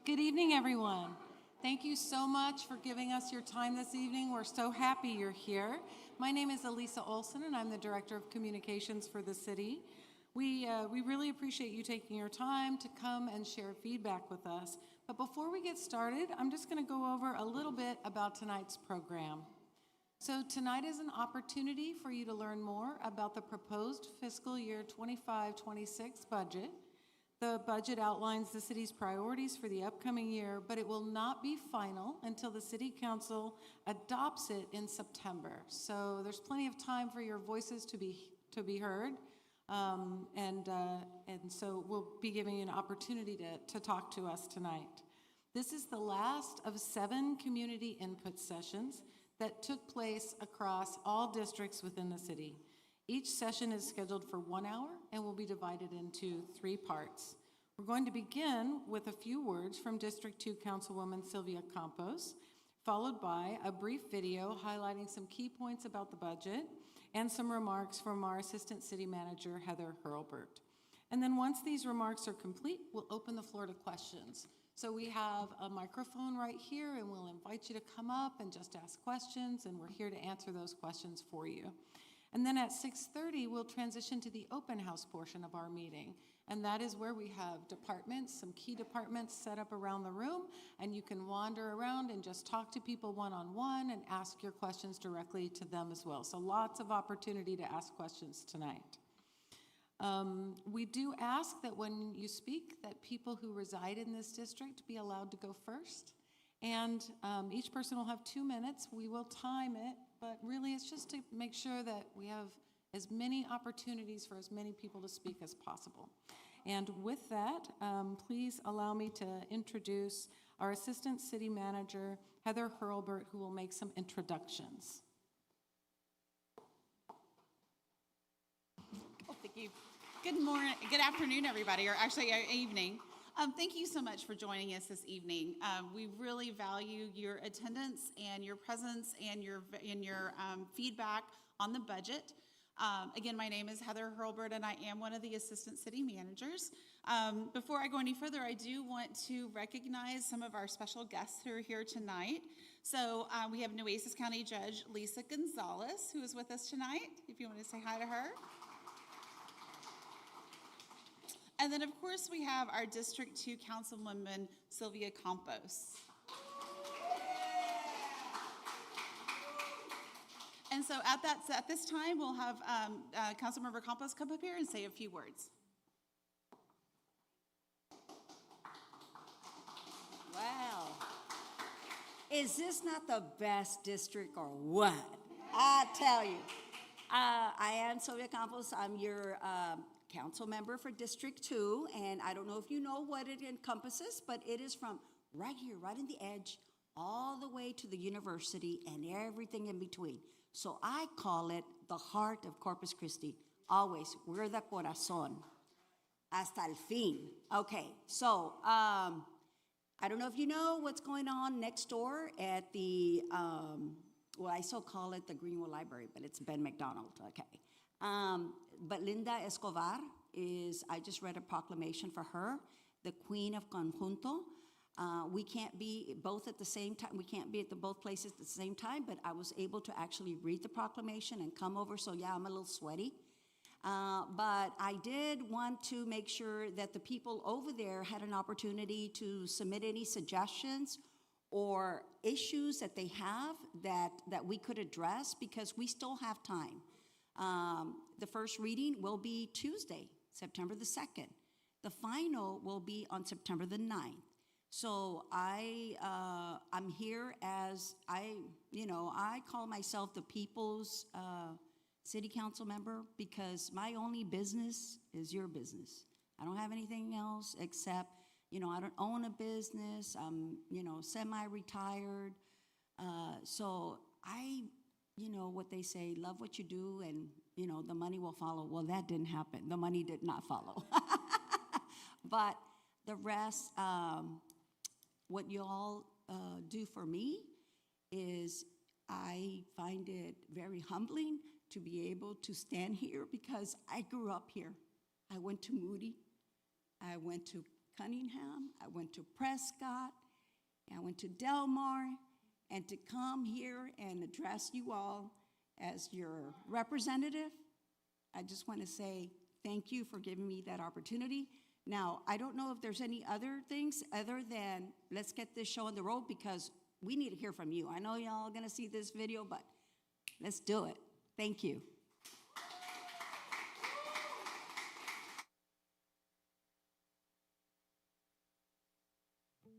Good evening, everyone. Thank you so much for giving us your time this evening. We're so happy you're here. My name is Elisa Olson, and I'm the Director of Communications for the city. We really appreciate you taking your time to come and share feedback with us. But before we get started, I'm just going to go over a little bit about tonight's program. So tonight is an opportunity for you to learn more about the proposed fiscal year 25-26 budget. The budget outlines the city's priorities for the upcoming year, but it will not be final until the City Council adopts it in September. So there's plenty of time for your voices to be heard, and so we'll be giving you an opportunity to talk to us tonight. This is the last of 7 community input sessions that took place across all districts within the city. Each session is scheduled for 1 hour and will be divided into 3 parts. We're going to begin with a few words from District 2 Councilwoman Sylvia Campos, followed by a brief video highlighting some key points about the budget and some remarks from our Assistant City Manager, Heather Hurlbert. And then once these remarks are complete, we'll open the floor to questions. So we have a microphone right here, and we'll invite you to come up and just ask questions, and we're here to answer those questions for you. And then at 6:30, we'll transition to the open house portion of our meeting. And that is where we have departments, some key departments set up around the room, and you can wander around and just talk to people one-on-one and ask your questions directly to them as well. So lots of opportunity to ask questions tonight. We do ask that when you speak, that people who reside in this district be allowed to go first. And each person will have 2 minutes. We will time it, but really it's just to make sure that we have as many opportunities for as many people to speak as possible. And with that, please allow me to introduce our Assistant City Manager, Heather Hurlbert, who will make some introductions. Oh, thank you. Good morning, good afternoon, everybody, or actually evening. Thank you so much for joining us this evening. We really value your attendance and your presence and your feedback on the budget. Again, my name is Heather Hurlbert, and I am one of the Assistant City Managers. Before I go any further, I do want to recognize some of our special guests who are here tonight. So we have Nueces County Judge Lisa Gonzalez, who is with us tonight, if you want to say hi to her. And then, of course, we have our District 2 Councilwoman, Sylvia Campos. And so at this time, we'll have Councilmember Campos come up here and say a few words. Wow. Is this not the best district or what? I tell you. I am Sylvia Campos. I'm your council member for District 2, and I don't know if you know what it encompasses, but it is from right here, right in the edge, all the way to the university and everything in between. So I call it the heart of Corpus Christi. Always, we're the corazón, hasta el fin. Okay, so I don't know if you know what's going on next door at the, well, I still call it the Greenwood Library, but it's Ben McDonald, okay. But Linda Escobar I just read a proclamation for her, the Queen of Conjunto. We can't be both at the same time. We can't be at both places at the same time, but I was able to actually read the proclamation and come over, so yeah, I'm a little sweaty. But I did want to make sure that the people over there had an opportunity to submit any suggestions or issues that they have that we could address, because we still have time. The first reading will be Tuesday, September the 2nd. The final will be on September the 9th. So I'm here as I call myself the people's city council member, because my only business is your business. I don't have anything else except, I don't own a business. I'm, semi-retired. So I, what they say, love what you do, and, the money will follow. Well, that didn't happen. The money did not follow. But the rest, what you all do for me is I find it very humbling to be able to stand here, because I grew up here. I went to Moody. I went to Cunningham, I went to Prescott, and I went to Del Mar, and to come here and address you all as your representative, I just want to say thank you for giving me that opportunity. Now, I don't know if there's any other things other than let's get this show on the road because we need to hear from you. I know y'all are going to see this video, but let's do it. Thank you.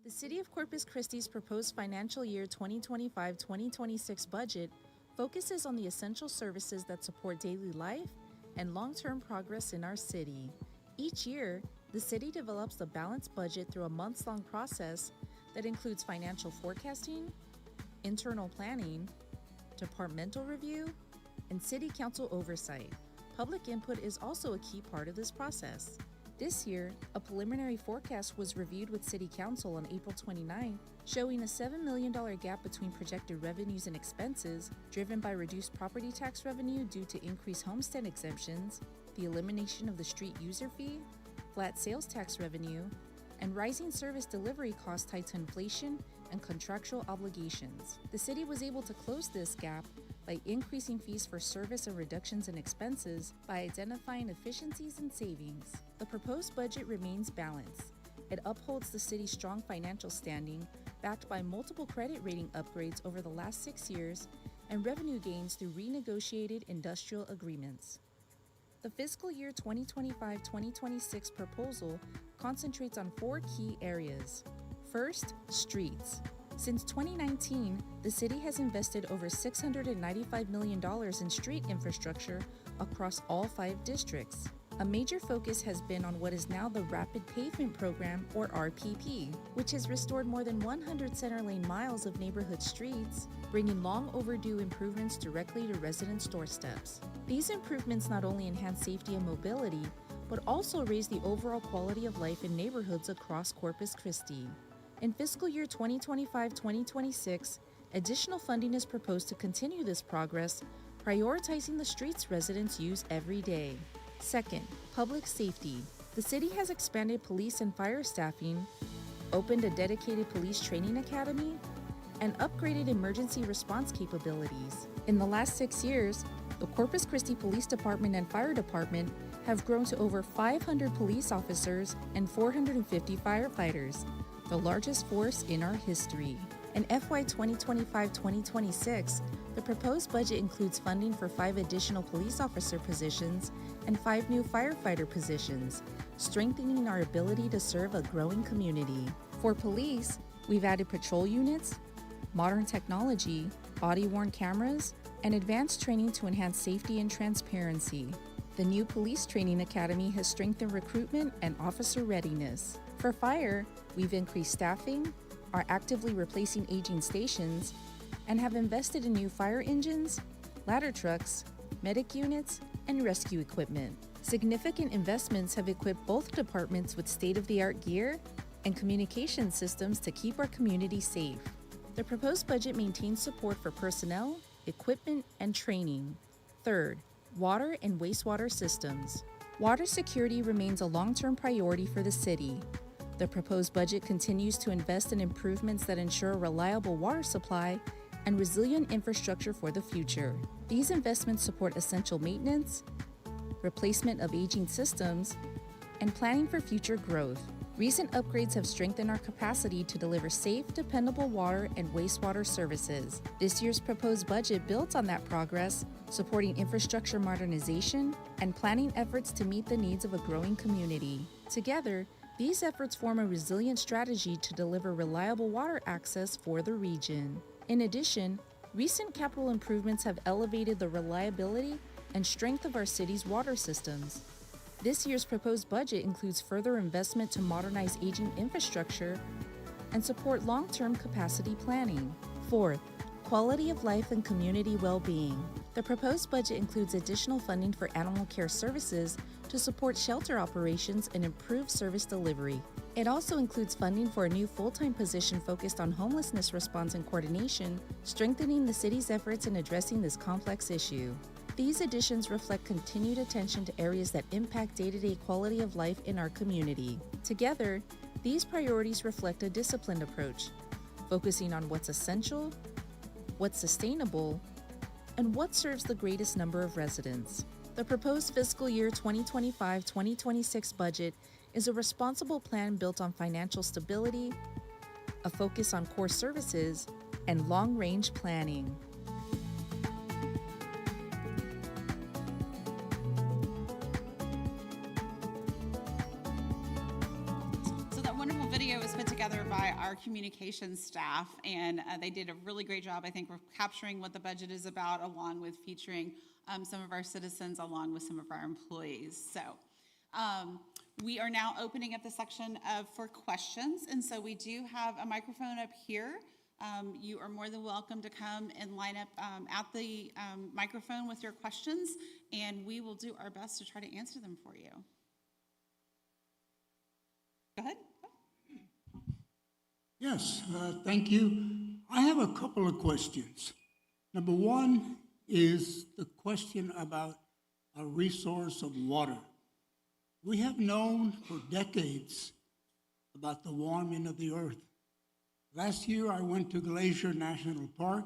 The City of Corpus Christi's proposed financial year 2025-2026 budget focuses on the essential services that support daily life and long-term progress in our city. Each year, the city develops a balanced budget through a months-long process that includes financial forecasting, internal planning, departmental review, and city council oversight. Public input is also a key part of this process. This year, a preliminary forecast was reviewed with City Council on April 29, showing a $7 million gap between projected revenues and expenses driven by reduced property tax revenue due to increased homestead exemptions, the elimination of the street user fee, flat sales tax revenue, and rising service delivery costs tied to inflation and contractual obligations. The city was able to close this gap by increasing fees for service and reductions in expenses by identifying efficiencies and savings. The proposed budget remains balanced. It upholds the city's strong financial standing, backed by multiple credit rating upgrades over the last 6 years and revenue gains through renegotiated industrial agreements. The fiscal year 2025-2026 proposal concentrates on 4 key areas. First, streets. Since 2019, the city has invested over $695 million in street infrastructure across all 5 districts. A major focus has been on what is now the Rapid Pavement Program, or RPP, which has restored more than 100 center lane miles of neighborhood streets, bringing long overdue improvements directly to residents' doorsteps. These improvements not only enhance safety and mobility, but also raise the overall quality of life in neighborhoods across Corpus Christi. In fiscal year 2025-2026, additional funding is proposed to continue this progress, prioritizing the streets residents use every day. Second, public safety. The city has expanded police and fire staffing, opened a dedicated police training academy, and upgraded emergency response capabilities. In the last 6 years, the Corpus Christi Police Department and Fire Department have grown to over 500 police officers and 450 firefighters, the largest force in our history. In FY 2025-2026, the proposed budget includes funding for 5 additional police officer positions and 5 new firefighter positions, strengthening our ability to serve a growing community. For police, we've added patrol units, modern technology, body-worn cameras, and advanced training to enhance safety and transparency. The new police training academy has strengthened recruitment and officer readiness. For fire, we've increased staffing, are actively replacing aging stations, and have invested in new fire engines, ladder trucks, medic units, and rescue equipment. Significant investments have equipped both departments with state-of-the-art gear and communication systems to keep our community safe. The proposed budget maintains support for personnel, equipment, and training. Third, water and wastewater systems. Water security remains a long-term priority for the city. The proposed budget continues to invest in improvements that ensure a reliable water supply and resilient infrastructure for the future. These investments support essential maintenance, replacement of aging systems, and planning for future growth. Recent upgrades have strengthened our capacity to deliver safe, dependable water and wastewater services. This year's proposed budget builds on that progress, supporting infrastructure modernization and planning efforts to meet the needs of a growing community. Together, these efforts form a resilient strategy to deliver reliable water access for the region. In addition, recent capital improvements have elevated the reliability and strength of our city's water systems. This year's proposed budget includes further investment to modernize aging infrastructure and support long-term capacity planning. Fourth, quality of life and community well-being. The proposed budget includes additional funding for animal care services to support shelter operations and improve service delivery. It also includes funding for a new full-time position focused on homelessness response and coordination, strengthening the city's efforts in addressing this complex issue. These additions reflect continued attention to areas that impact day-to-day quality of life in our community. Together, These priorities reflect a disciplined approach, focusing on what's essential, what's sustainable, and what serves the greatest number of residents. The proposed fiscal year 2025-2026 budget is a responsible plan built on financial stability, a focus on core services, and long-range planning. So that wonderful video was put together by our communications staff, and they did a really great job, I think, of capturing what the budget is about, along with featuring some of our citizens, along with some of our employees. So we are now opening up the section for questions, and so we do have a microphone up here. You are more than welcome to come and line up at the microphone with your questions, and we will do our best to try to answer them for you. Go ahead. Yes, thank you. I have a couple of questions. Number one is the question about a resource of water. We have known for decades about the warming of the earth. Last year, I went to Glacier National Park,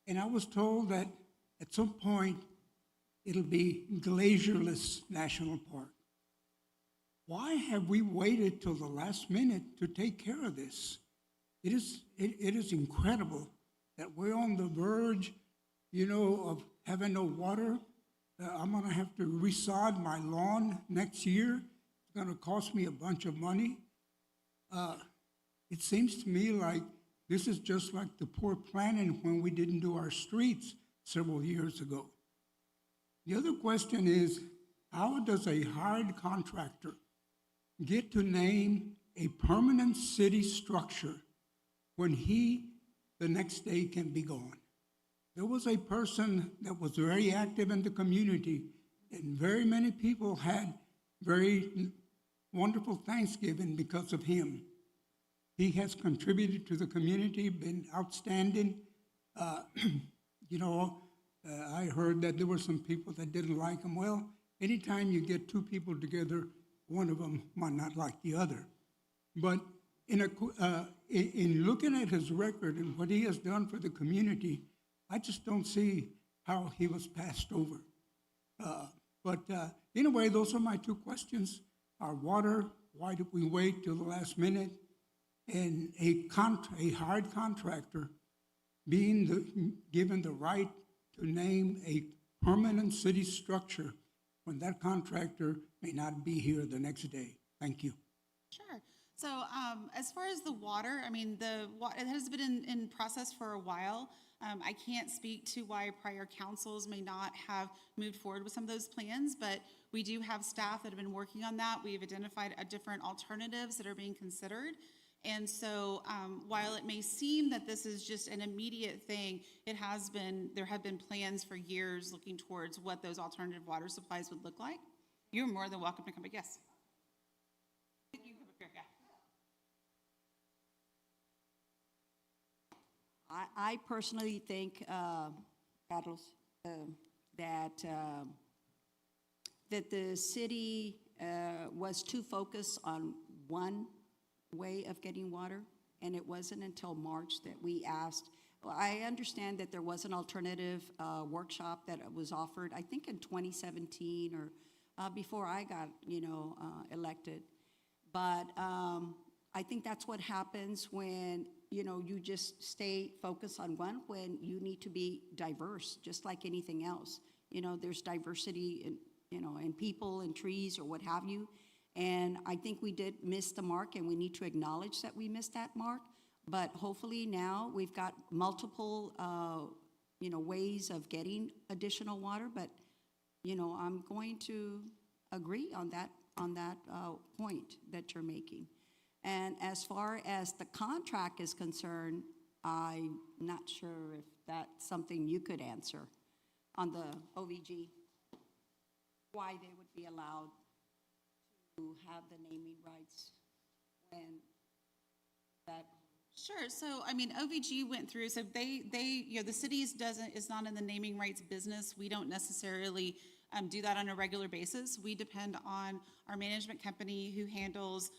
and I was told that at some point, it'll be glacierless National Park. Why have we waited till the last minute to take care of this? It is incredible that we're on the verge, of having no water. I'm gonna have to resod my lawn next year. It's gonna cost me a bunch of money. It seems to me like this is just like the poor planning when we didn't do our streets several years ago. The other question is, how does a hired contractor get to name a permanent city structure when he, the next day, can be gone? There was a person that was very active in the community, and very many people had very wonderful Thanksgiving because of him. He has contributed to the community, been outstanding. I heard that there were some people that didn't like him. Well, anytime you get two people together, one of them might not like the other. But in looking at his record and what he has done for the community, I just don't see how he was passed over. But anyway, those are my two questions. Our water, why did we wait till the last minute? And a hired contractor being given the right to name a permanent city structure when that contractor may not be here the next day. Thank you. Sure. So as far as the water, it has been in process for a while. I can't speak to why prior councils may not have moved forward with some of those plans, but we do have staff that have been working on that. We've identified different alternatives that are being considered. And so while it may seem that this is just an immediate thing, there have been plans for years looking towards what those alternative water supplies would look like. You're more than welcome to come back. Yes. You can come up here, yeah. I personally think, Carlos, that the city was too focused on one way of getting water, and it wasn't until March that we asked. Well, I understand that there was an alternative workshop that was offered, I think in 2017 or before I got, elected. But I think that's what happens when, you just stay focused on one, when you need to be diverse, just like anything else. There's diversity in people and trees or what have you. And I think we did miss the mark, and we need to acknowledge that we missed that mark. But hopefully now we've got multiple, ways of getting additional water. But, I'm going to agree on that point that you're making. And as far as the contract is concerned, I'm not sure if that's something you could answer on the OVG, why they would be allowed to have the naming rights when that. Sure. So, OVG went through, so they the city is not in the naming rights business. We don't necessarily do that on a regular basis. We depend on our management company who handles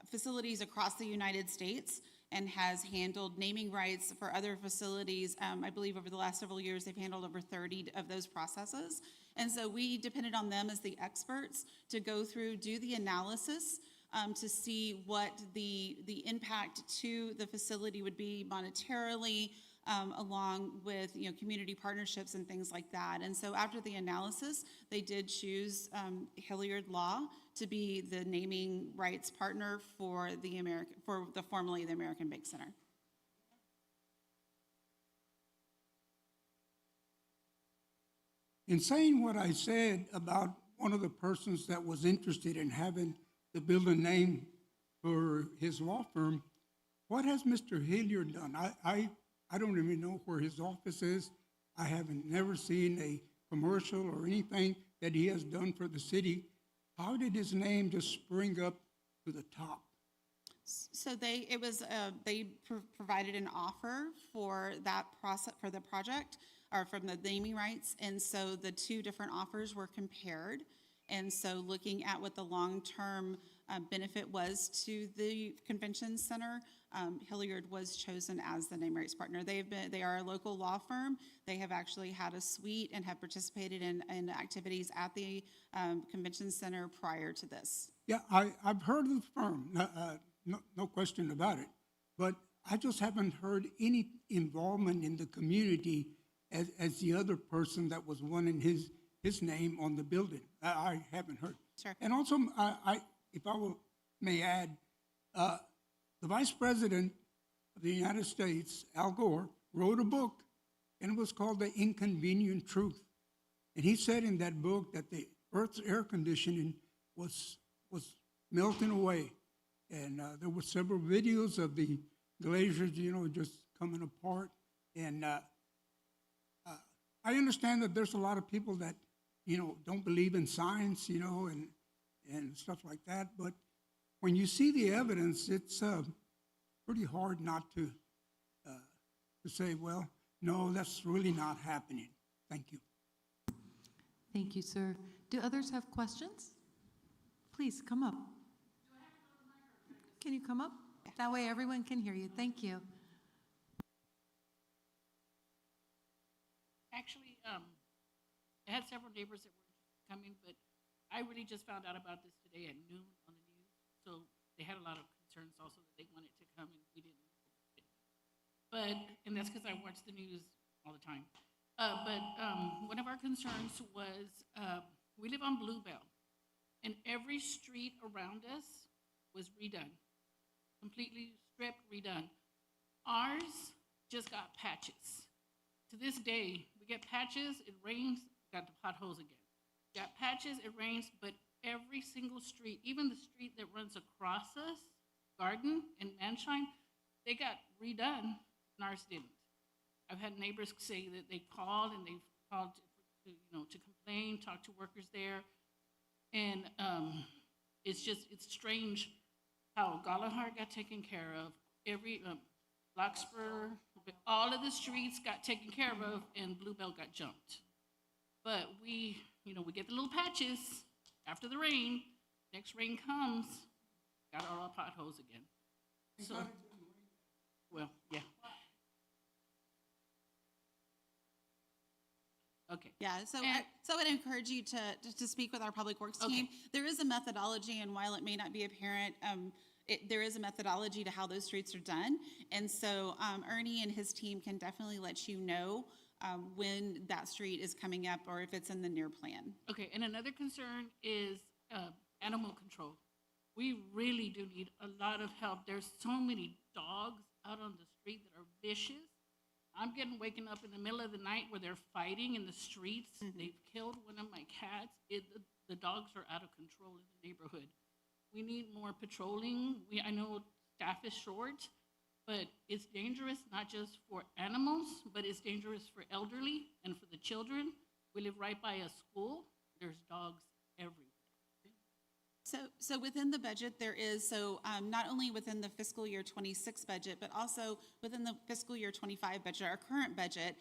facilities across the United States and has handled naming rights for other facilities. I believe over the last several years, they've handled over 30 of those processes. And so we depended on them as the experts to go through, do the analysis to see what the impact to the facility would be monetarily, along with, community partnerships and things like that. And so after the analysis, they did choose Hilliard Law to be the naming rights partner for formerly the American Bank Center. In saying what I said about one of the persons that was interested in having the building name for his law firm, what has Mr. Hilliard done? I don't even know where his office is. I haven't never seen a commercial or anything that he has done for the city. How did his name just spring up to the top? So they provided an offer for that process, for the project, or from the naming rights, and so the two different offers were compared. And so looking at what the long-term benefit was to the convention center, Hilliard was chosen as the name rights partner. They are a local law firm. They have actually had a suite and have participated in activities at the convention center prior to this. Yeah, I've heard of the firm, no question about it, but I just haven't heard any involvement in the community as the other person that was wanting his name on the building. I haven't heard. Sure. And also, if I may add, the Vice President of the United States, Al Gore, wrote a book, and it was called The Inconvenient Truth. And he said in that book that the Earth's air conditioning was melting away. And there were several videos of the glaciers, just coming apart. And I understand that there's a lot of people that, don't believe in science, and stuff like that. But when you see the evidence, it's pretty hard not to say, well, no, that's really not happening. Thank you. Thank you, sir. Do others have questions? Please come up. Can you come up? That way everyone can hear you. Thank you. Actually, I had several neighbors that were coming, but I really just found out about this today at noon on the news. So they had a lot of concerns also that they wanted to come and we didn't. And that's because I watch the news all the time. One of our concerns was we live on Bluebell, and every street around us was redone, completely stripped, redone. Ours just got patches. To this day, we get patches, it rains, got the potholes again. Got patches, it rains, but every single street, even the street that runs across us, Garden and Manshine, they got redone, and ours didn't. I've had neighbors say that they called and they've called to complain, talk to workers there, and it's strange how Galahar got taken care of, every Larkspur, all of the streets got taken care of, and Bluebell got jumped. But we get the little patches after the rain. Next rain comes, got all our potholes again. So, well, yeah. Okay. Yeah, so I would encourage you to speak with our Public Works team. Okay. There is a methodology, and while it may not be apparent, there is a methodology to how those streets are done. And so Ernie and his team can definitely let you know when that street is coming up or if it's in the near plan. Okay, and another concern is animal control. We really do need a lot of help. There's so many dogs out on the street that are vicious. I'm getting waken up in the middle of the night where they're fighting in the streets. Mm-hmm. They've killed one of my cats. The dogs are out of control in the neighborhood. We need more patrolling. I know staff is short, but it's dangerous not just for animals, but it's dangerous for elderly and for the children. We live right by a school. There's dogs everywhere. So within the budget, there is, not only within the fiscal year 26 budget, but also within the fiscal year 25 budget, our current budget,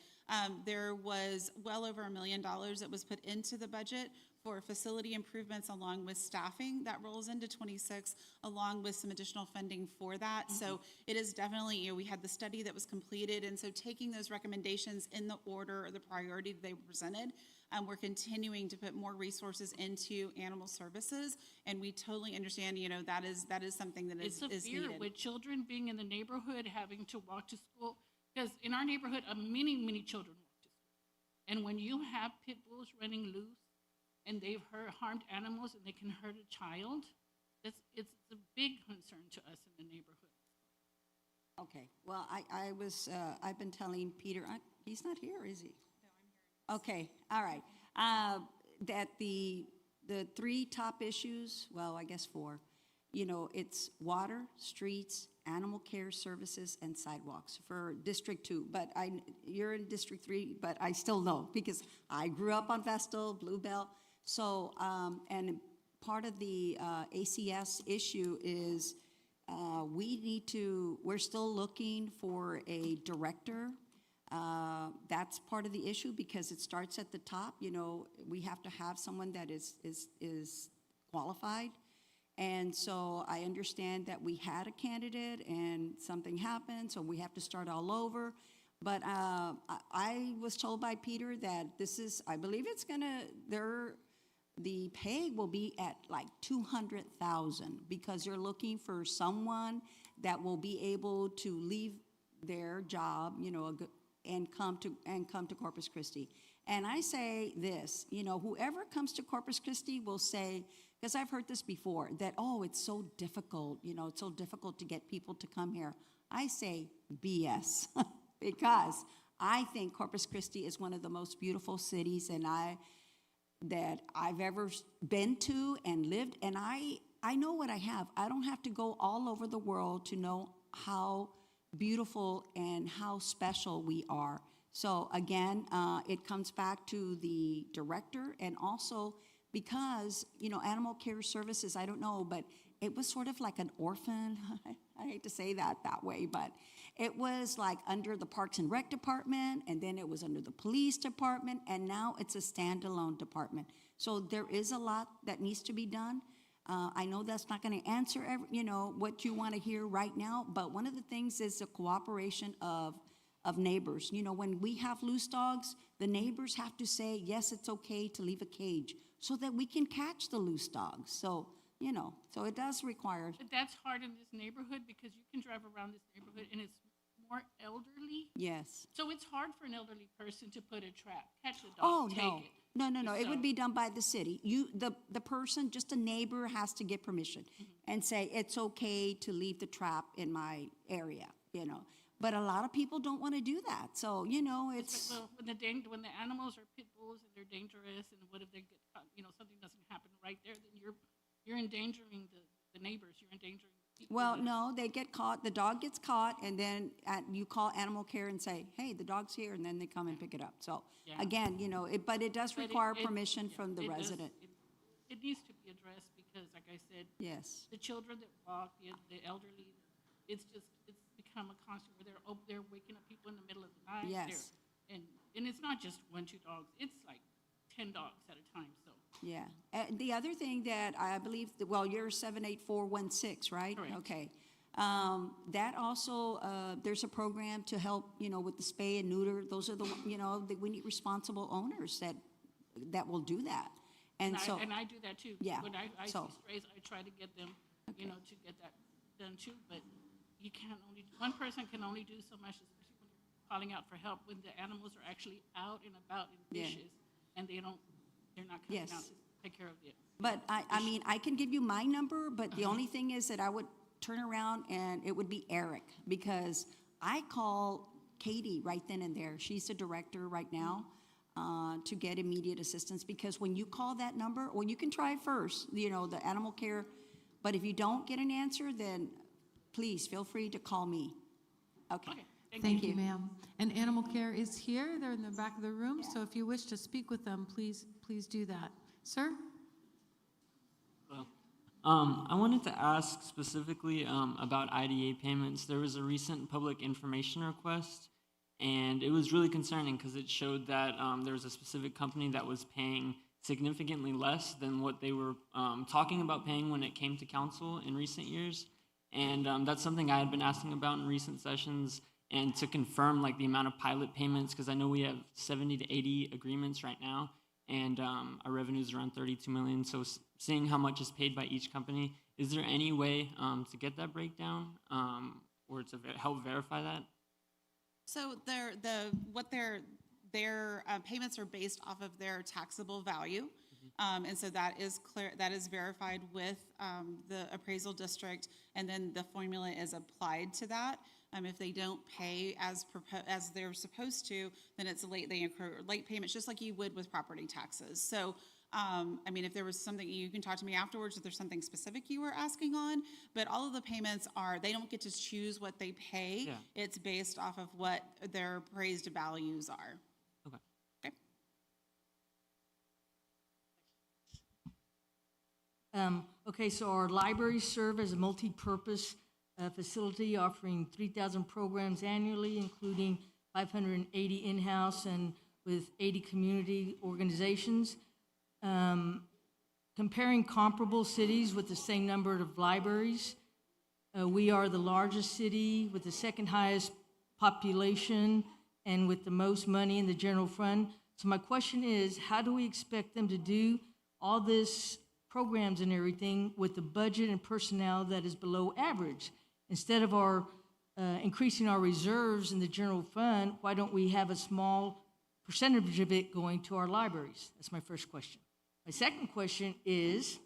there was well over $1 million that was put into the budget for facility improvements along with staffing that rolls into 26, along with some additional funding for that. So it is definitely, we had the study that was completed, and so taking those recommendations in the order or the priority that they were presented, we're continuing to put more resources into animal services, and we totally understand, that is something that It's is severe needed. with children being in the neighborhood, having to walk to school, because in our neighborhood, many children walk to school. And when you have pit bulls running loose and they've harmed animals and they can hurt a child, it's a big concern to us in the neighborhood. Okay, well, I've been telling Peter, he's not here, is he? No, I'm here. Okay, all right. That the three top issues, well, I guess four, it's water, streets, animal care services, and sidewalks for District 2. But you're in District 3, but I still know because I grew up on Vestal, Bluebell. So, and part of the ACS issue is we're still looking for a director. That's part of the issue because it starts at the top. We have to have someone that is qualified. And so I understand that we had a candidate and something happened, so we have to start all over. But I was told by Peter that I believe the pay will be at like $200,000 because you're looking for someone that will be able to leave their job, and come to Corpus Christi. And I say this, whoever comes to Corpus Christi will say, because I've heard this before, that, it's so difficult, it's so difficult to get people to come here. I say BS, because I think Corpus Christi is one of the most beautiful cities that I've ever been to and lived, and I know what I have. I don't have to go all over the world to know how beautiful and how special we are. So again, it comes back to the director, and also because, animal care services, I don't know, but it was sort of like an orphan. I hate to say that way, but it was like under the Parks and Rec department, and then it was under the police department, and now it's a standalone department. So there is a lot that needs to be done. I know that's not going to answer what you want to hear right now, but one of the things is the cooperation of neighbors. When we have loose dogs, the neighbors have to say, yes, it's okay to leave a cage so that we can catch the loose dogs. So, so it does require. But that's hard in this neighborhood because you can drive around this neighborhood and it's more elderly. Yes. So it's hard for an elderly person to put a trap, catch a dog, Oh, take no. it. No. It So- would be done by the city. The person, just a neighbor, has to get permission and say, it's okay to leave the trap in my area, But a lot of people don't want to do that. So, it's. Well, when the animals are pit bulls and they're dangerous, and what if they get caught, something doesn't happen right there, then you're endangering the neighbors, you're endangering the people. Well, no, they get caught, the dog gets caught, and then you call animal care and say, hey, the dog's here, and then they come and pick it up. So, Yeah. again, but it does But require it- permission yeah, from the it does- resident. It needs to be addressed because, like I said, Yes, the children that walk, the elderly, it's become a constant where they're waking up people in the middle of the night. Yes. And it's not just 1-2 dogs, it's like 10 dogs at a time, so. yeah. The other thing that I believe, you're 78416, right? Correct. Okay. That also, there's a program to help, with the spay and neuter. Those are we need responsible owners that will do that. And so. And I do that too. Yeah, When I see so. strays, I try to get them, to get that done too, but one person can only do so much, especially when you're calling out for help, when the animals are actually out and about in Yeah. dishes, and they're not coming Yes. out to take care of it. But I can give you my number, but the only thing is that I would turn around and it would be Eric, because I call Katie right then and there. She's the director right now, to get immediate assistance, because when you call that number, well, you can try first, the animal care, but if you don't get an answer, then please feel free to call me. Okay. Okay, Thank you, ma'am. And Animal Care is here. They're in the back of the room. So if you wish to speak with them, please do that. Sir? Hello. I wanted to ask specifically about IDA payments. There was a recent public information request, and it was really concerning because it showed that there was a specific company that was paying significantly less than what they were talking about paying when it came to council in recent years. And that's something I had been asking about in recent sessions, and to confirm like the amount of pilot payments, because I know we have 70 to 80 agreements right now, and our revenue is around 32 million. So seeing how much is paid by each company, is there any way to get that breakdown or to help verify that? So their payments are based off of their taxable value. And so that is clear, that is verified with the appraisal district, and then the formula is applied to that. If they don't pay as they're supposed to, then they incur late payments, just like you would with property taxes. So, I mean, if there was something, you can talk to me afterwards if there's something specific you were asking on, but all of the payments they don't get to choose what they pay. Yeah. It's based off of what their appraised values are. Okay. Okay. Okay, so our libraries serve as a multi-purpose facility offering 3,000 programs annually, including 580 in-house and with 80 community organizations. Comparing comparable cities with the same number of libraries, we are the largest city with the second highest population and with the most money in the general fund. So my question is, how do we expect them to do all this programs and everything with the budget and personnel that is below average? Instead of our increasing our reserves in the general fund, why don't we have a small percentage of it going to our libraries? That's my first question. My second question is,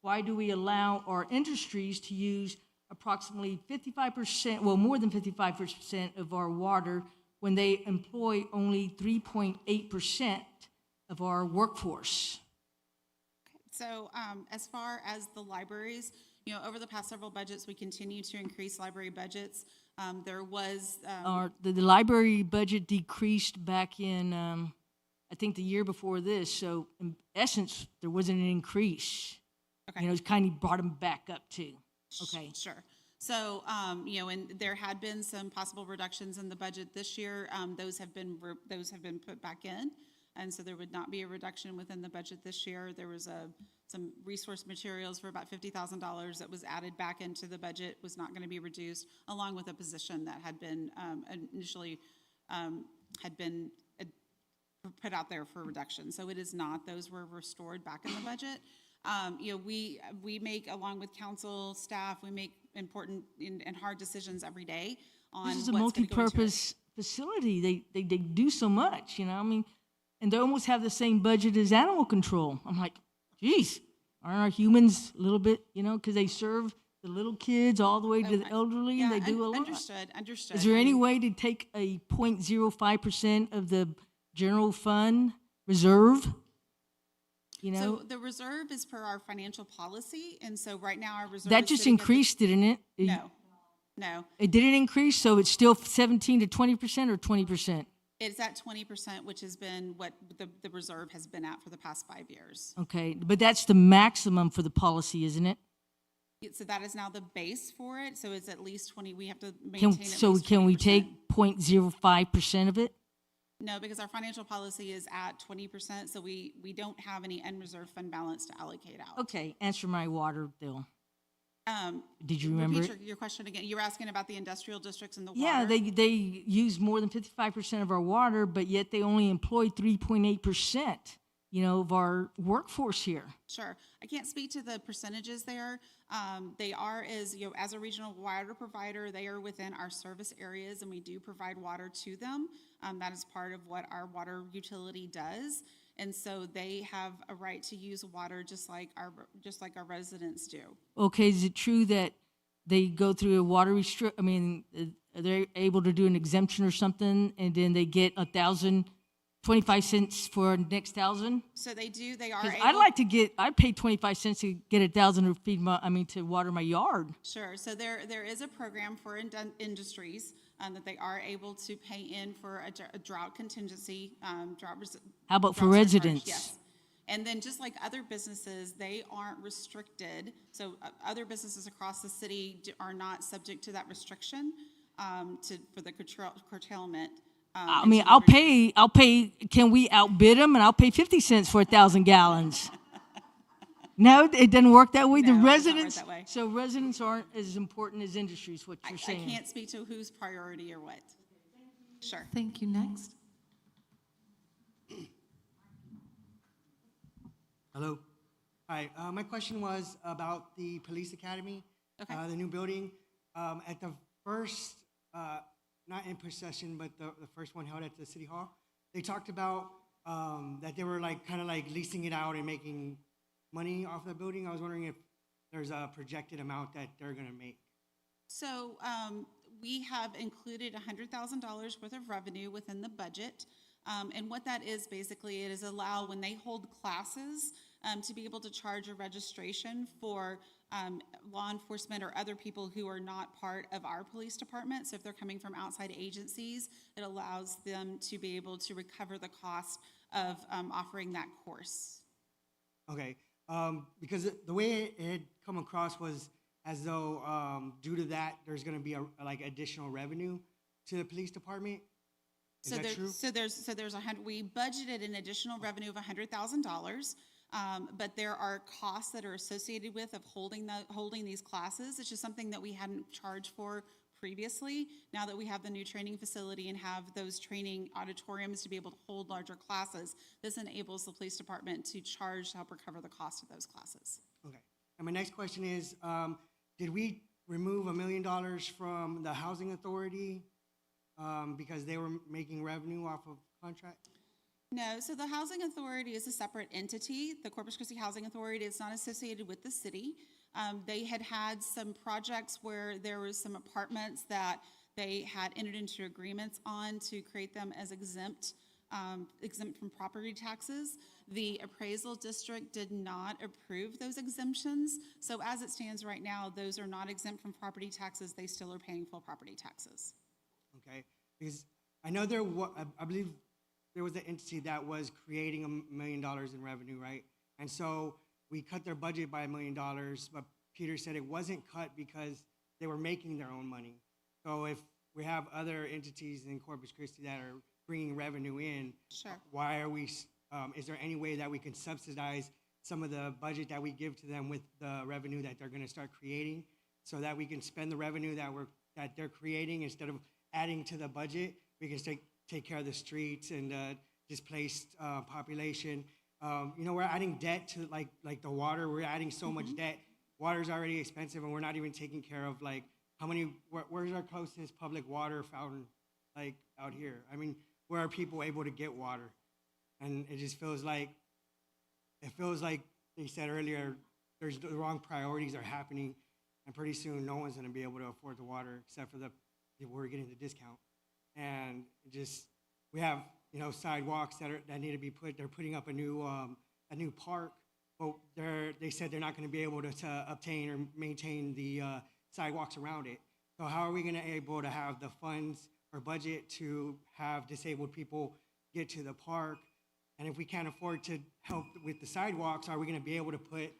why do we allow our industries to use approximately 55%, well, more than 55% of our water when they employ only 3.8% of our workforce? So as far as the libraries, over the past several budgets, we continue to increase library budgets. There was The library budget decreased back in, I think, the year before this. So in essence, there wasn't an increase. Okay. It's kind of brought them back up too. Okay. Sure. So, and there had been some possible reductions in the budget this year. Those have been put back in, and so there would not be a reduction within the budget this year. There was some resource materials for about $50,000 that was added back into the budget, was not going to be reduced, along with a position that had been initially put out there for reduction. So it is not; those were restored back in the budget. We make, along with council staff, we make important and hard decisions every day on This is a what's gonna go into it. multi-purpose facility. They do so much, I mean, and they almost have the same budget as animal control. I'm like, geez, aren't our humans a little bit, because they serve the little kids all the way to the elderly, and they do a lot. Understood. Is there any way to take a 0.05% of the general fund reserve? So the reserve is per our financial policy, and so right now our reserve That is just sitting at increased, didn't it? No. It didn't increase, so it's still 17 to 20% or 20%? It's at 20%, which has been what the reserve has been at for the past 5 years. Okay, but that's the maximum for the policy, isn't it? So that is now the base for it, so it's at least 20, we have to maintain at least 20%. Can we take 0.05% of it? No, because our financial policy is at 20%, so we don't have any unreserved fund balance to allocate out. Okay, answer my water bill. Did you remember Repeat it? your question again. You were asking about the industrial districts and the water? Yeah, they use more than 55% of our water, but yet they only employ 3.8%, of our workforce here. Sure. I can't speak to the percentages there. They are, as a regional water provider, they are within our service areas, and we do provide water to them. That is part of what our water utility does. And so they have a right to use water just like our residents do. Okay, is it true that they go through a water are they able to do an exemption or something, and then they get 25 cents for the next 1,000? So they do, they are 'Cause able. I'd pay 25 cents to get 1,000 to water my yard. Sure. So there is a program for industries that they are able to pay in for a drought contingency. How about for drought surcharge, residents? Yes. And then just like other businesses, they aren't restricted. So other businesses across the city are not subject to that restriction for the curtailment. I mean, I'll pay, can we outbid them? And I'll pay 50 cents for 1,000 gallons. No, it doesn't work that way. No, The it doesn't work residents, that way. so residents aren't as important as industry is what I you're saying. can't speak to whose priority or what. Sure. Thank you. Next. Hello. Hi. My question was about the police academy, Okay. the new building. At the first, not input session, but the first one held at the city hall, they talked about that they were like kind of like leasing it out and making money off the building. I was wondering if there's a projected amount that they're going to make. So we have included $100,000 worth of revenue within the budget. And what that is, basically, it is allow when they hold classes to be able to charge a registration for law enforcement or other people who are not part of our police department. So if they're coming from outside agencies, it allows them to be able to recover the cost of offering that course. Okay. Because the way it had come across was as though due to that, there's going to be like additional revenue to the police department. Is that true? We budgeted an additional revenue of $100,000, but there are costs that are associated with holding these classes. It's just something that we hadn't charged for previously. Now that we have the new training facility and have those training auditoriums to be able to hold larger classes, this enables the police department to charge to help recover the cost of those classes. Okay. And my next question is, did we remove $1 million from the housing authority because they were making revenue off of contract? No, so the Housing Authority is a separate entity. The Corpus Christi Housing Authority is not associated with the city. They had some projects where there was some apartments that they had entered into agreements on to create them as exempt from property taxes. The appraisal district did not approve those exemptions. So as it stands right now, those are not exempt from property taxes. They still are paying full property taxes. Okay. Because I know I believe there was an entity that was creating $1 million in revenue, right? And so we cut their budget by $1 million, but Peter said it wasn't cut because they were making their own money. So if we have other entities in Corpus Christi that are bringing revenue in, Sure. why are we, is there any way that we can subsidize some of the budget that we give to them with the revenue that they're going to start creating so that we can spend the revenue that they're creating instead of adding to the budget? We can take care of the streets and displaced population. We're adding debt to like the water. We're adding so much debt. Water's already expensive, and we're not even taking care of like where's our closest public water fountain like out here? I mean, where are people able to get water? And it just feels like they said earlier, there's the wrong priorities are happening, and pretty soon no one's going to be able to afford the water except for the people who are getting the discount. And we have sidewalks that need to be put. They're putting up a new park, but they said they're not going to be able to obtain or maintain the sidewalks around it. So how are we going to able to have the funds or budget to have disabled people get to the park? And if we can't afford to help with the sidewalks, are we going to be able to put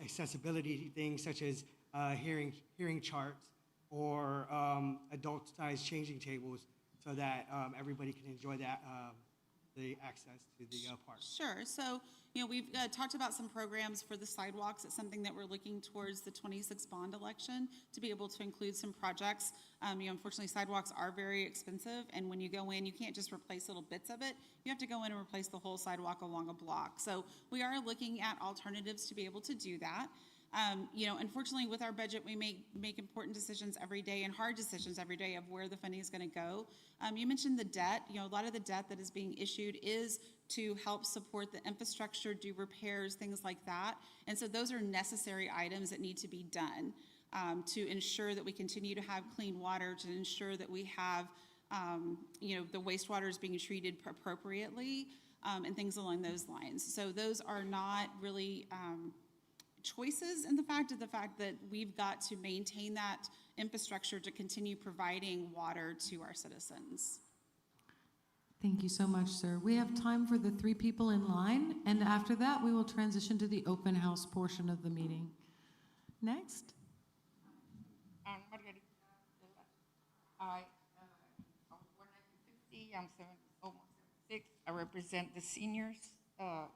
accessibility things such as hearing charts or adult-sized changing tables so that everybody can enjoy the access to the park? Sure. So, we've talked about some programs for the sidewalks. It's something that we're looking towards the 26 bond election to be able to include some projects. Unfortunately, sidewalks are very expensive, and when you go in, you can't just replace little bits of it. You have to go in and replace the whole sidewalk along a block. So we are looking at alternatives to be able to do that. Unfortunately, with our budget, we make important decisions every day and hard decisions every day of where the funding is going to go. You mentioned the debt. A lot of the debt that is being issued is to help support the infrastructure, do repairs, things like that. And so those are necessary items that need to be done to ensure that we continue to have clean water, to ensure that we have, the wastewater is being treated appropriately, and things along those lines. So those are not really choices in the fact that we've got to maintain that infrastructure to continue providing water to our citizens. Thank you so much, sir. We have time for the 3 people in line, and after that, we will transition to the open house portion of the meeting. Next. Margarita. I was born I'm 70, almost 76. I represent the seniors, and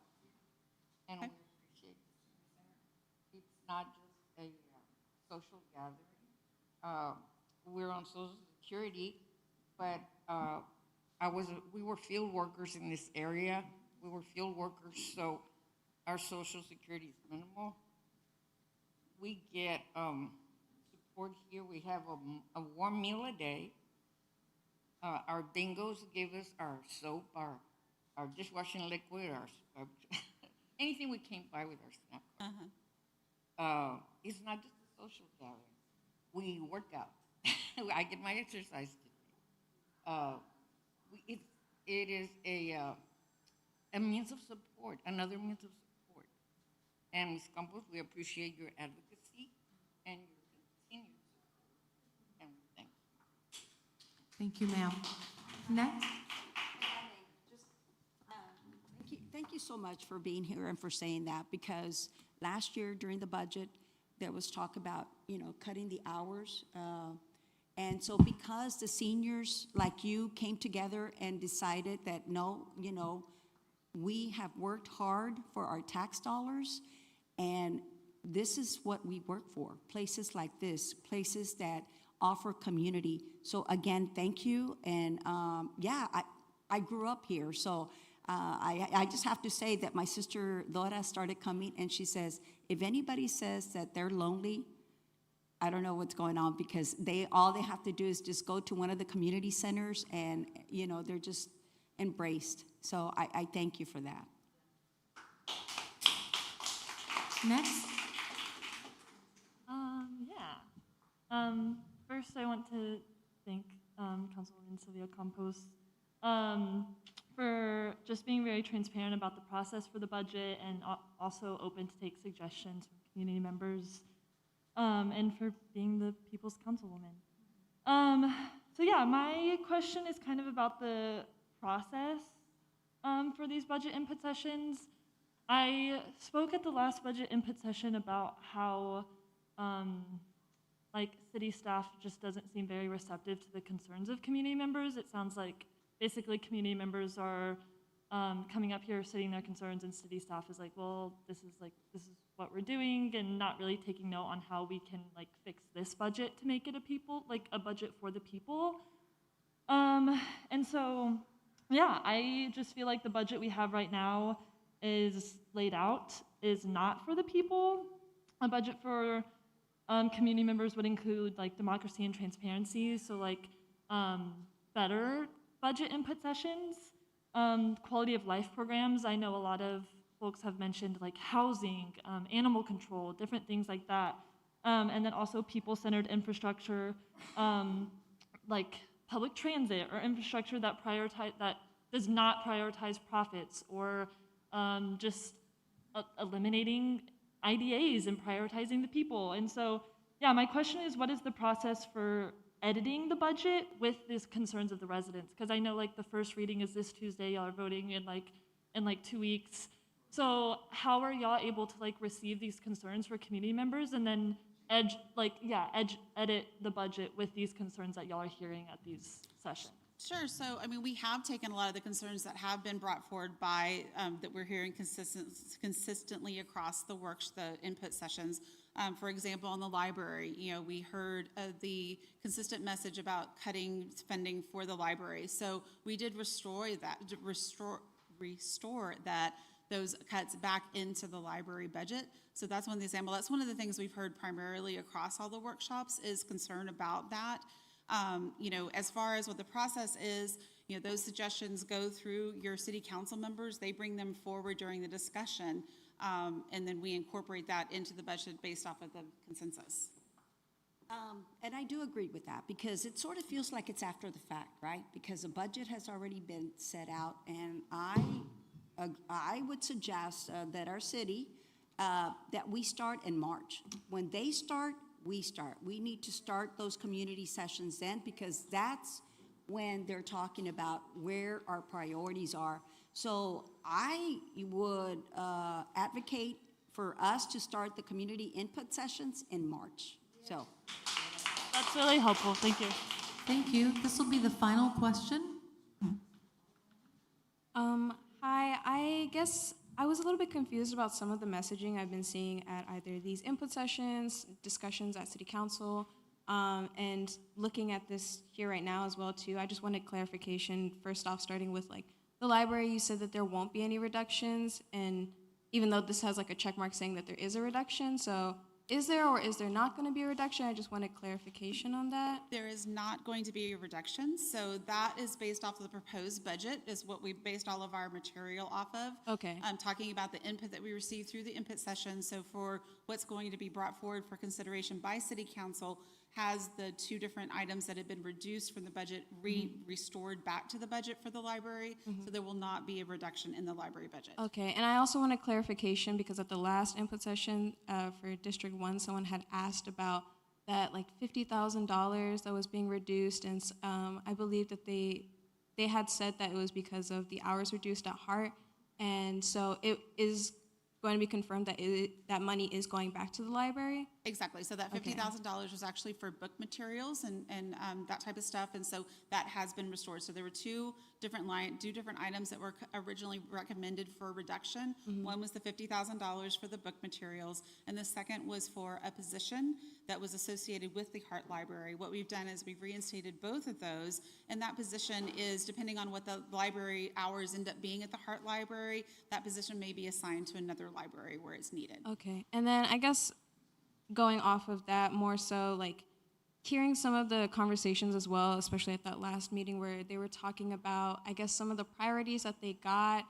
we appreciate the senior center. It's not just a social gathering. We're on Social Security, but we were field workers in this area. We were field workers, so our Social Security is minimal. We get support here. We have a warm meal a day. Our bingos give us our soap, our dishwashing liquid, our anything we came by with our snack card. It's not just a social gathering. We work out. I get my exercise today. It is a means of support, another means of support. And Ms. Campos, we appreciate your advocacy and your continued support. And thank you. Thank you, ma'am. Next. Thank you so much for being here and for saying that, because last year during the budget, there was talk about, cutting the hours. And so because the seniors like you came together and decided that, no, we have worked hard for our tax dollars, and this is what we work for, places like this, places that offer community. So again, thank you. And I grew up here, so I just have to say that my sister Dora started coming, and she says, if anybody says that they're lonely, I don't know what's going on, because all they have to do is just go to one of the community centers, and they're just embraced. So I thank you for that. Next. First, I want to thank Councilwoman Sylvia Campos for just being very transparent about the process for the budget, and also open to take suggestions from community members, and for being the People's Councilwoman. My question is kind of about the process for these budget input sessions. I spoke at the last budget input session about how city staff just doesn't seem very receptive to the concerns of community members. It sounds like basically community members are coming up here, stating their concerns, and city staff is like, well, this is what we're doing, and not really taking note on how we can fix this budget to make it a budget for the people. I just feel like the budget we have right now is laid out is not for the people. A budget for community members would include democracy and transparency, so better budget input sessions, quality of life programs. I know a lot of folks have mentioned housing, animal control, different things like that. And then also people-centered infrastructure, public transit, or infrastructure that does not prioritize profits, or just eliminating IDAs and prioritizing the people. And so, my question is, what is the process for editing the budget with these concerns of the residents? Because I know the first reading is this Tuesday, y'all are voting in 2 weeks. So how are y'all able to receive these concerns for community members, and then edit the budget with these concerns that y'all are hearing at these sessions? Sure. So, we have taken a lot of the concerns that have been brought forward by, that we're hearing consistently across the input sessions. For example, in the library, we heard the consistent message about cutting spending for the library. So we did restore those cuts back into the library budget. So that's one example. That's one of the things we've heard primarily across all the workshops, is concern about that. As far as what the process is, those suggestions go through your city council members. They bring them forward during the discussion, and then we incorporate that into the budget based off of the consensus. And I do agree with that, because it sort of feels like it's after the fact, right? Because the budget has already been set out, and I would suggest that our city, that we start in March. When they start, we start. We need to start those community sessions then, because that's when they're talking about where our priorities are. So I would advocate for us to start the community input sessions in March. So That's really helpful. Thank you. Thank you. This will be the final question. Hi, I guess I was a little bit confused about some of the messaging I've been seeing at either these input sessions, discussions at City Council, and looking at this here right now as well too. I just wanted clarification. First off, starting with like the library, you said that there won't be any reductions, and even though this has like a check mark saying that there is a reduction, so is there or is there not going to be a reduction? I just wanted clarification on that. There is not going to be a reduction, so that is based off of the proposed budget, is what we based all of our material off of. Okay. I'm talking about the input that we received through the input session, so for what's going to be brought forward for consideration by City Council has the two different items that had been reduced from the budget restored back to the budget for the library, so there will not be a reduction in the library budget. Okay, and I also wanted clarification because at the last input session for District 1, someone had asked about that like $50,000 that was being reduced, and I believe that they had said that it was because of the hours reduced at Hart, and so it is going to be confirmed that that money is going back to the library? Exactly. So that Okay. $50,000 was actually for book materials and that type of stuff, and so that has been restored. So there were two different items that were originally recommended for reduction. One was the $50,000 for the book materials, and the second was for a position that was associated with the Hart Library. What we've done is we've reinstated both of those, and that position is, depending on what the library hours end up being at the Hart Library, that position may be assigned to another library where it's needed. Okay, and then I guess going off of that more so, like hearing some of the conversations as well, especially at that last meeting where they were talking about, I guess, some of the priorities that they got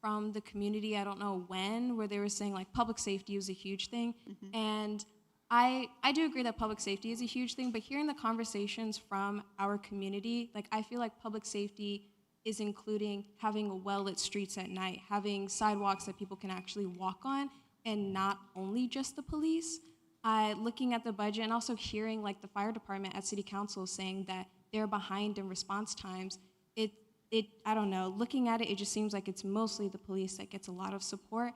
from the community, I don't know when, where they were saying like public safety was a huge thing. And I do agree that public safety is a huge thing, but hearing the conversations from our community, like I feel like public safety is including having well-lit streets at night, having sidewalks that people can actually walk on, and not only just the police. Looking at the budget and also hearing like the fire department at City Council saying that they're behind in response times, I don't know, looking at it, it just seems like it's mostly the police that gets a lot of support,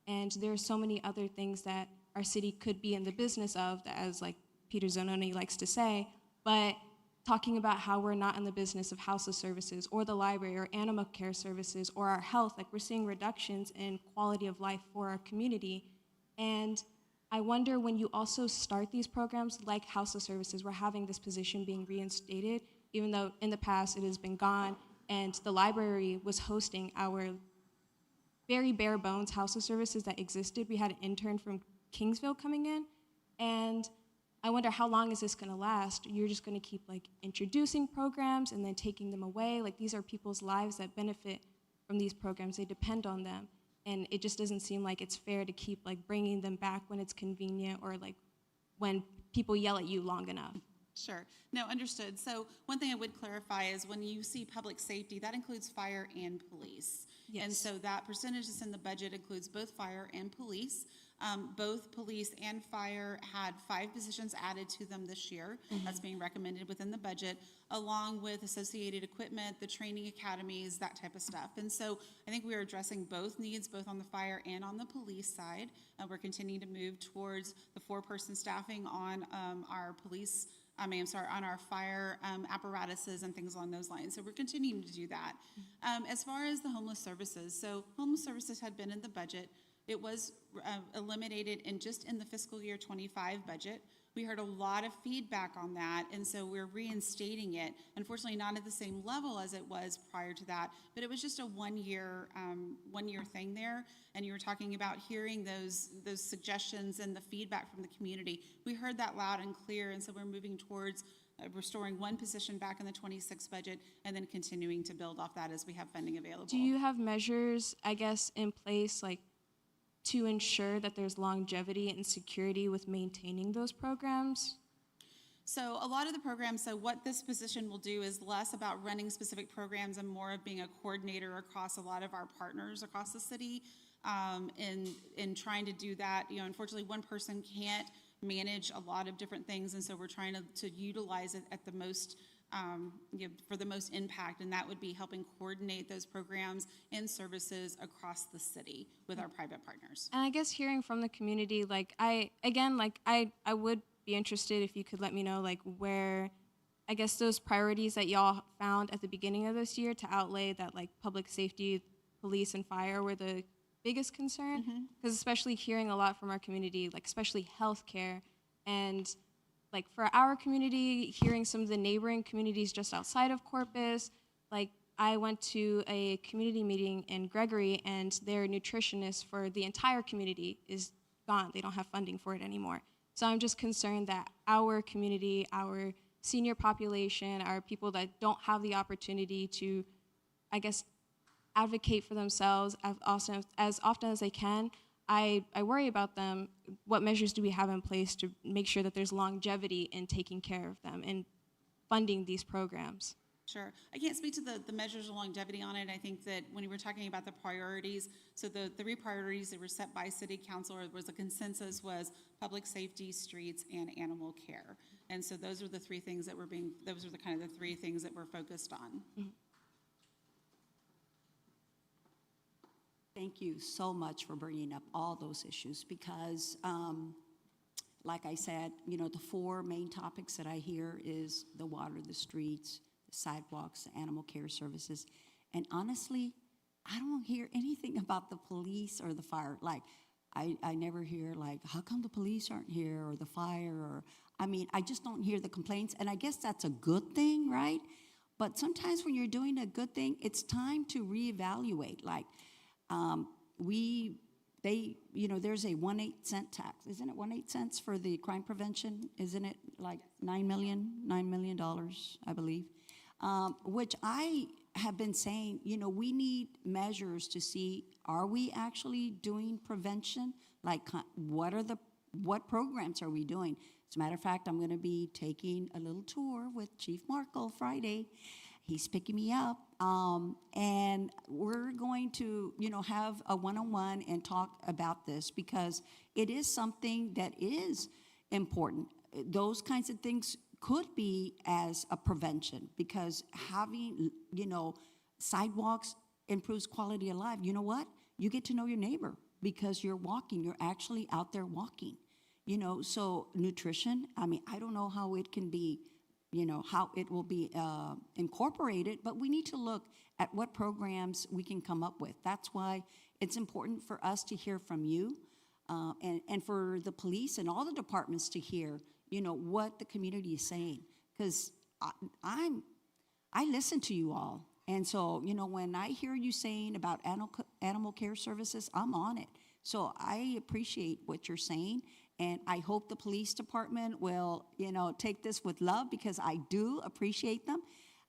and there are so many other things that our city could be in the business of, as like Peter Zanoni likes to say, but talking about how we're not in the business of house of services or the library or animal care services or our health, like we're seeing reductions in quality of life for our community. And I wonder when you also start these programs like house of services, we're having this position being reinstated, even though in the past it has been gone, and the library was hosting our very bare bones house of services that existed. We had an intern from Kingsville coming in, and I wonder how long is this going to last? You're just going to keep like introducing programs and then taking them away. Like these are people's lives that benefit from these programs. They depend on them. And it just doesn't seem like it's fair to keep like bringing them back when it's convenient or like when people yell at you long enough. Sure. No, understood. So one thing I would clarify is when you see public safety, that includes fire and police. Yes. And so that percentage that's in the budget includes both fire and police. Both police and fire had 5 positions added to them this year. That's being recommended within the budget, along with associated equipment, the training academies, that type of stuff. And so I think we are addressing both needs, both on the fire and on the police side. We're continuing to move towards the 4-person staffing on our police. on our fire apparatuses and things along those lines. So we're continuing to do that. As far as the homeless services, so homeless services had been in the budget. It was eliminated in the fiscal year 25 budget. We heard a lot of feedback on that, and so we're reinstating it. Unfortunately, not at the same level as it was prior to that, but it was just a one-year thing there. And you were talking about hearing those suggestions and the feedback from the community. We heard that loud and clear, and so we're moving towards restoring one position back in the 26 budget and then continuing to build off that as we have funding available. Do you have measures, I guess, in place, like, to ensure that there's longevity and security with maintaining those programs? So a lot of the programs, so what this position will do is less about running specific programs and more of being a coordinator across a lot of our partners across the city. In trying to do that, unfortunately, one person can't manage a lot of different things, and so we're trying to utilize it at the most, for the most impact, and that would be helping coordinate those programs and services across the city with our private partners. And I guess hearing from the community, I would be interested if you could let me know, like, where I guess those priorities that y'all found at the beginning of this year to outlay that like public safety, police, and fire were the biggest concern. Because especially hearing a lot from our community, like especially healthcare, and like for our community, hearing some of the neighboring communities just outside of Corpus, like I went to a community meeting in Gregory, and their nutritionist for the entire community is gone. They don't have funding for it anymore. So I'm just concerned that our community, our senior population, our people that don't have the opportunity to, I guess, advocate for themselves as often as they can, I worry about them. What measures do we have in place to make sure that there's longevity in taking care of them and funding these programs? Sure. I can't speak to the measures of longevity on it. I think that when we were talking about the priorities, so the three priorities that were set by city council, or was a consensus, was public safety, streets, and animal care. And so those are the three things that those are the kind of the three things that we're focused on. Mm-hmm. Thank you so much for bringing up all those issues because, like I said, you know, the four main topics that I hear is the water, the streets, the sidewalks, the animal care services. And honestly, I don't hear anything about the police or the fire. Like, I never hear, like, how come the police aren't here or the fire? Or, I mean, I just don't hear the complaints. And I guess that's a good thing, right? But sometimes when you're doing a good thing, it's time to reevaluate. Like, there's a 1/8 cent tax. Isn't it 1/8 cents for the crime prevention? Isn't it like $9 million, I believe? Which I have been saying, you know, we need measures to see, are we actually doing prevention? Like, what programs are we doing? As a matter of fact, I'm going to be taking a little tour with Chief Markle Friday. He's picking me up, and we're going to, you know, have a one-on-one and talk about this because it is something that is important. Those kinds of things could be as a prevention because having, you know, sidewalks improves quality of life. You know what? You get to know your neighbor because you're walking. You're actually out there walking, you know. So nutrition, I mean, I don't know how it can be, you know, how it will be incorporated, but we need to look at what programs we can come up with. That's why it's important for us to hear from you and for the police and all the departments to hear, you know, what the community is saying. Because I listen to you all. And so, you know, when I hear you saying about animal care services, I'm on it. So I appreciate what you're saying. And I hope the police department will, you know, take this with love because I do appreciate them,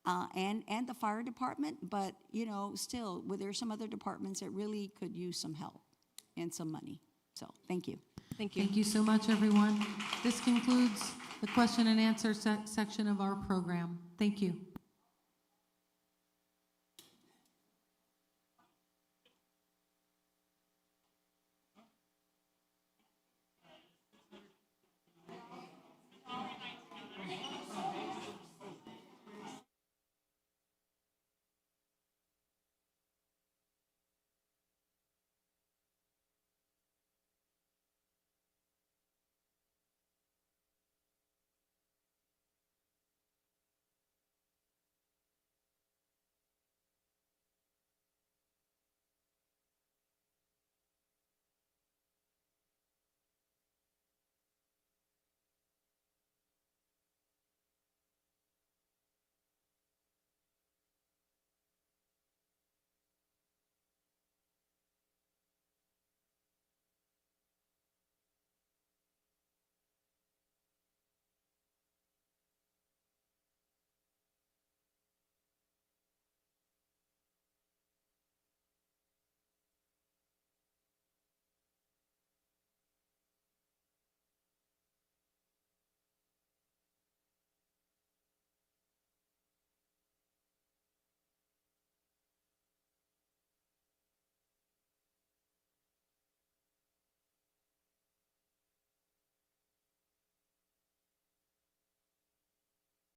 and the fire department. But, you know, still, there's some other departments that really could use some help and some money. So thank you. Thank you. Thank you so much, everyone. This concludes the question and answer section of our program. Thank you.